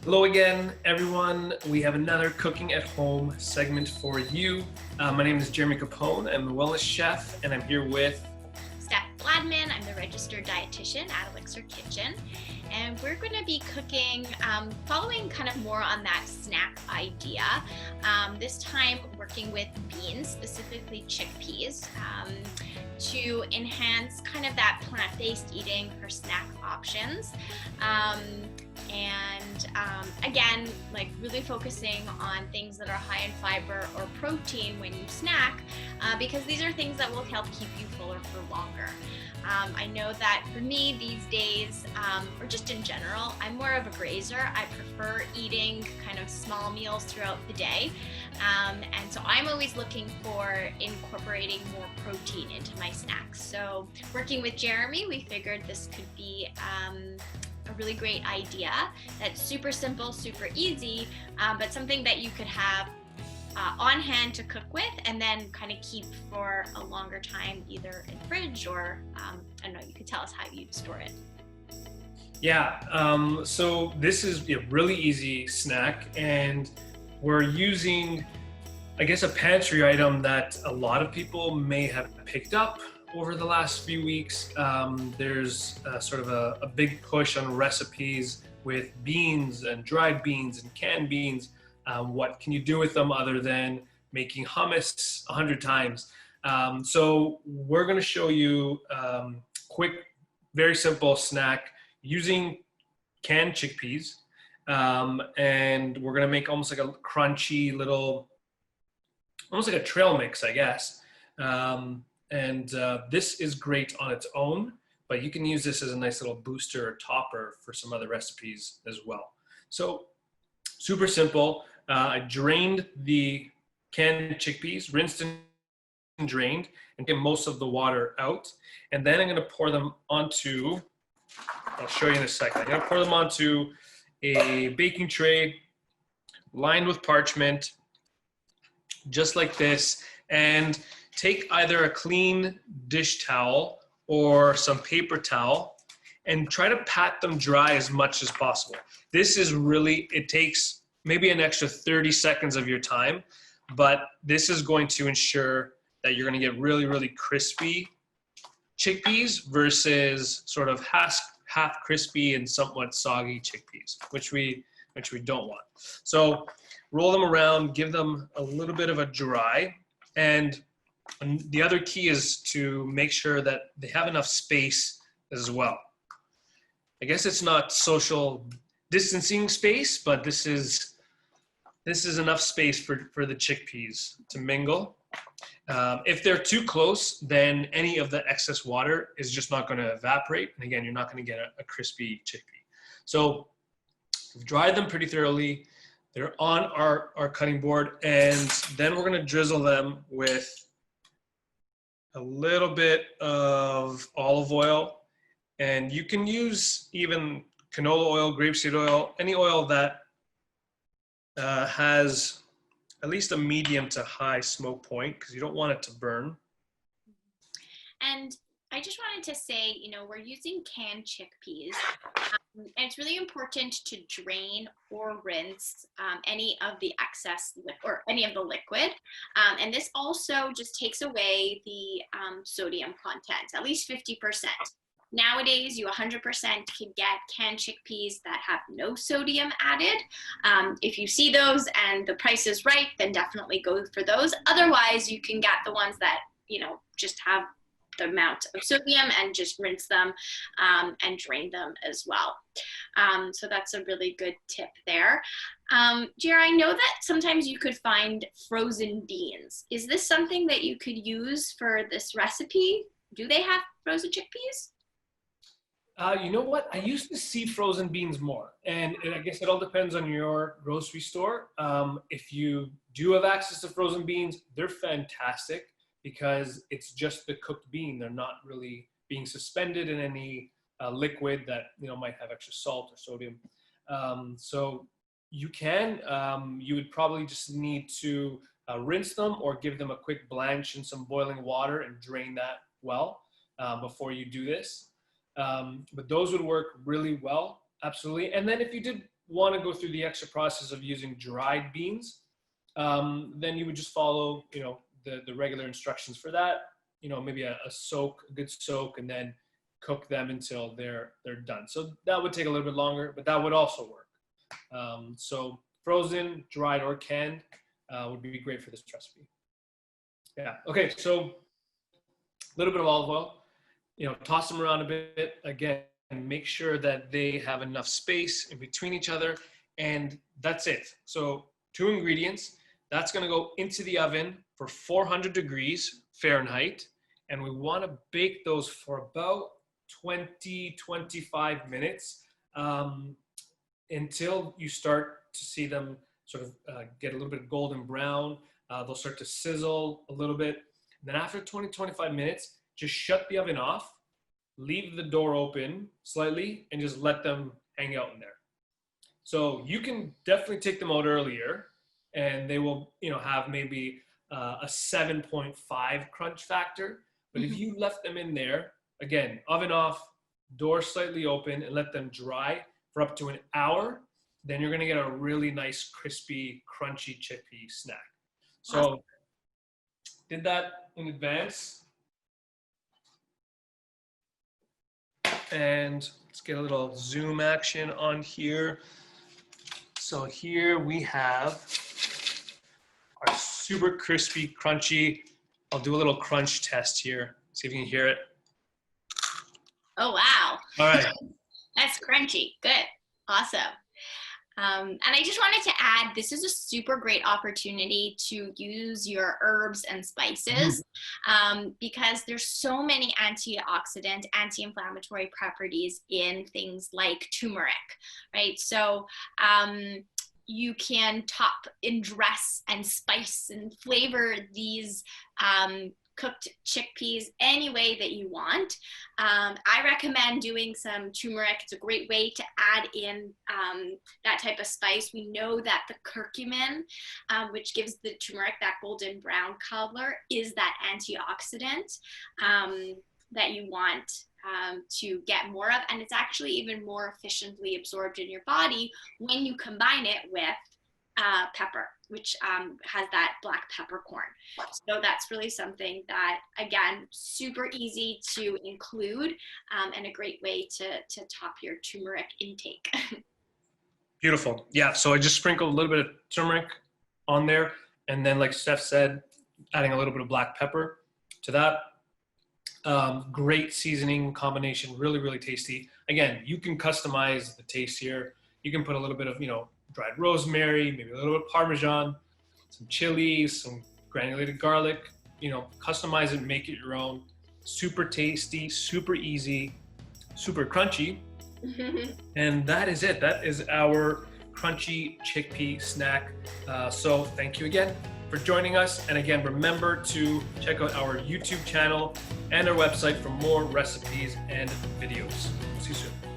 Hello again, everyone. We have another cooking at home segment for you. My name is Jeremy Capone. I'm the wellness chef, and I'm here with Steph Bladman. I'm the registered dietitian at Elixir Kitchen, and we're going to be cooking, following kind of more on that snack idea. This time working with beans, specifically chickpeas, to enhance kind of that plant-based eating for snack options. Again, like really focusing on things that are high in fiber or protein when you snack, because these are things that will help keep you fuller for longer. I know that for me these days, or just in general, I'm more of a grazer. I prefer eating kind of small meals throughout the day. And so I'm always looking for incorporating more protein into my snacks. So working with Jeremy, we figured this could be a really great idea that's super simple, super easy, but something that you could have on hand to cook with and then kind of keep for a longer time, either in fridge or I don't know, you could tell us how you'd store it. Yeah, so this is a really easy snack, and we're using, I guess, a pantry item that a lot of people may have picked up over the last few weeks. There's sort of a big push on recipes with beans and dried beans and canned beans. What can you do with them other than making hummus 100 times? So we're going to show you quick, very simple snack using canned chickpeas. And we're going to make almost like a crunchy little, almost like a trail mix, I guess. This is great on its own, but you can use this as a nice little booster or topper for some other recipes as well. So super simple. I drained the canned chickpeas, rinsed and drained, and get most of the water out. And then I'm going to pour them onto, I'll show you in a second. I'm going to pour them onto a baking tray lined with parchment, just like this, and take either a clean dish towel or some paper towel and try to pat them dry as much as possible. This is really, it takes maybe an extra 30 seconds of your time, but this is going to ensure that you're going to get really, really crispy chickpeas versus sort of half crispy and somewhat soggy chickpeas, which we don't want. So roll them around, give them a little bit of a dry, and the other key is to make sure that they have enough space as well. I guess it's not social distancing space, but this is enough space for the chickpeas to mingle. If they're too close, then any of the excess water is just not going to evaporate. And again, you're not going to get a crispy chickpea. So we've dried them pretty thoroughly. They're on our cutting board, and then we're going to drizzle them with a little bit of olive oil. And you can use even canola oil, grapeseed oil, any oil that has at least a medium to high smoke point, because you don't want it to burn. And I just wanted to say, we're using canned chickpeas, and it's really important to drain or rinse any of the excess or any of the liquid. And this also just takes away the sodium content, at least 50%. Nowadays, you 100% can get canned chickpeas that have no sodium added. If you see those and the price is right, then definitely go for those. Otherwise, you can get the ones that, just have the amount of sodium and just rinse them and drain them as well. So that's a really good tip there. Jer, I know that sometimes you could find frozen beans. Is this something that you could use for this recipe? Do they have frozen chickpeas? You know what? I used to see frozen beans more, and I guess it all depends on your grocery store. If you do have access to frozen beans, they're fantastic because it's just the cooked bean. They're not really being suspended in any liquid that might have extra salt or sodium. So you would probably just need to rinse them or give them a quick blanch in some boiling water and drain that well before you do this. But those would work really well, absolutely. And then if you did want to go through the extra process of using dried beans, then you would just follow, the regular instructions for that. Maybe a good soak, and then cook them until they're done. So that would take a little bit longer, but that would also work. So frozen, dried, or canned would be great for this recipe. Yeah. Okay. So a little bit of olive oil. Toss them around a bit. Again, make sure that they have enough space in between each other, and that's it. So 2 ingredients. That's going to go into the oven for 400 degrees Fahrenheit, and we want to bake those for about 20-25 minutes until you start to see them sort of get a little bit golden brown. They'll start to sizzle a little bit. And then after 20-25 minutes, just shut the oven off, leave the door open slightly, and just let them hang out in there. So you can definitely take them out earlier, and they will, have maybe a 7.5 crunch factor. But if you left them in there, again, oven off, door slightly open, and let them dry for up to an hour, then you're gonna get a really nice, crispy, crunchy chickpea snack. So did that in advance. And let's get a little zoom action on here. So here we have our super crispy, crunchy. I'll do a little crunch test here. See if you can hear it. Oh, wow. All right. That's crunchy. Good. Awesome. And I just wanted to add, this is a super great opportunity to use your herbs and spices because there's so many antioxidant, anti-inflammatory properties in things like turmeric, right? So you can top and dress and spice and flavor these cooked chickpeas any way that you want. I recommend doing some turmeric. It's a great way to add in that type of spice. We know that the curcumin, which gives the turmeric that golden brown color, is that antioxidant that you want to get more of. And it's actually even more efficiently absorbed in your body when you combine it with pepper, which has that black peppercorn. So that's really something that, again, super easy to include and a great way to top your turmeric intake. Beautiful. Yeah, so I just sprinkled a little bit of turmeric on there, and then like Steph said, adding a little bit of black pepper to that. Great seasoning combination, really, really tasty. Again, you can customize the taste here. You can put a little bit of, dried rosemary, maybe a little bit of Parmesan, some chilies, some granulated garlic, customize it, make it your own. Super tasty, super easy, super crunchy. And that is it. That is our crunchy chickpea snack. So thank you again for joining us. And again, remember to check out our YouTube channel and our website for more recipes and videos. See you soon.